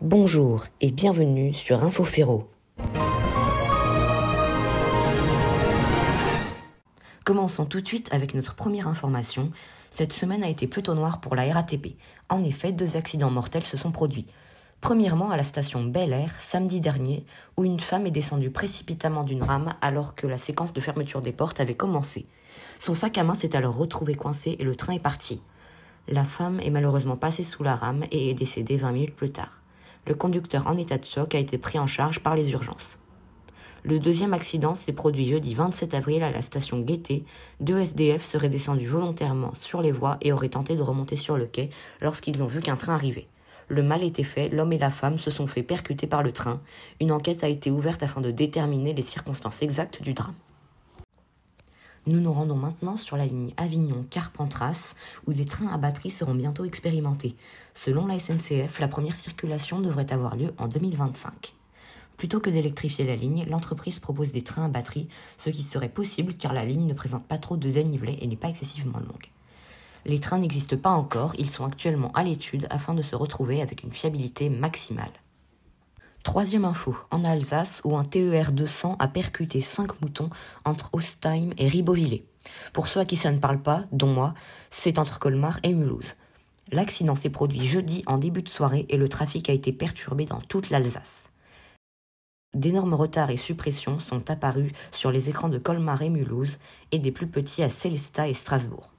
Bonjour et bienvenue sur Info Ferro. Commençons tout de suite avec notre première information. Cette semaine a été plutôt noire pour la RATP. En effet, 2 accidents mortels se sont produits. Premièrement, à la station Bel Air, samedi dernier, où une femme est descendue précipitamment d'une rame alors que la séquence de fermeture des portes avait commencé. Son sac à main s'est alors retrouvé coincé et le train est parti. La femme est malheureusement passée sous la rame et est décédée 20 minutes plus tard. Le conducteur en état de choc a été pris en charge par les urgences. Le deuxième accident s'est produit jeudi 27 avril à la station Gaîté. 2 SDF seraient descendus volontairement sur les voies et auraient tenté de remonter sur le quai lorsqu'ils ont vu qu'un train arrivait. Le mal était fait, l'homme et la femme se sont fait percuter par le train. Une enquête a été ouverte afin de déterminer les circonstances exactes du drame. Nous nous rendons maintenant sur la ligne Avignon-Carpentras, où les trains à batterie seront bientôt expérimentés. Selon la SNCF, la première circulation devrait avoir lieu en 2025. Plutôt que d'électrifier la ligne, l'entreprise propose des trains à batterie, ce qui serait possible car la ligne ne présente pas trop de dénivelé et n'est pas excessivement longue. Les trains n'existent pas encore, ils sont actuellement à l'étude afin de se retrouver avec une fiabilité maximale. Troisième info, en Alsace, où un TER 200 a percuté 5 moutons entre Ostheim et Ribeauvillé. Pour ceux à qui ça ne parle pas, dont moi, c'est entre Colmar et Mulhouse. L'accident s'est produit jeudi en début de soirée et le trafic a été perturbé dans toute l'Alsace. D'énormes retards et suppressions sont apparus sur les écrans de Colmar et Mulhouse et des plus petits à Sélestat et Strasbourg.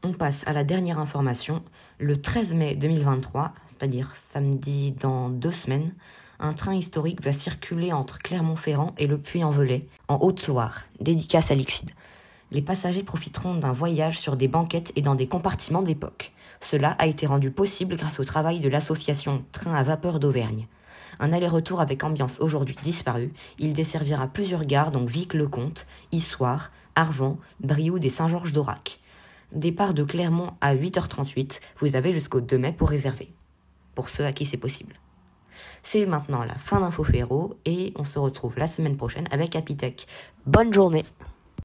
On passe à la dernière information. Le 13 mai 2023, c'est-à-dire samedi dans 2 semaines, un train historique va circuler entre Clermont-Ferrand et le Puy-en-Velay, en Haute-Loire, dédicace à Lixide. Les passagers profiteront d'un voyage sur des banquettes et dans des compartiments d'époque. Cela a été rendu possible grâce au travail de l'association Train à vapeur d'Auvergne. Un aller-retour avec ambiance aujourd'hui disparue, il desservira plusieurs gares dont Vic-le-Comte, Issoire, Arvent, Brioude et Saint-Georges d'Aurac. Départ de Clermont à 8h38, vous avez jusqu'au 2 mai pour réserver, pour ceux à qui c'est possible. C'est maintenant la fin d'Info Ferro et on se retrouve la semaine prochaine avec Apitech. Bonne journée!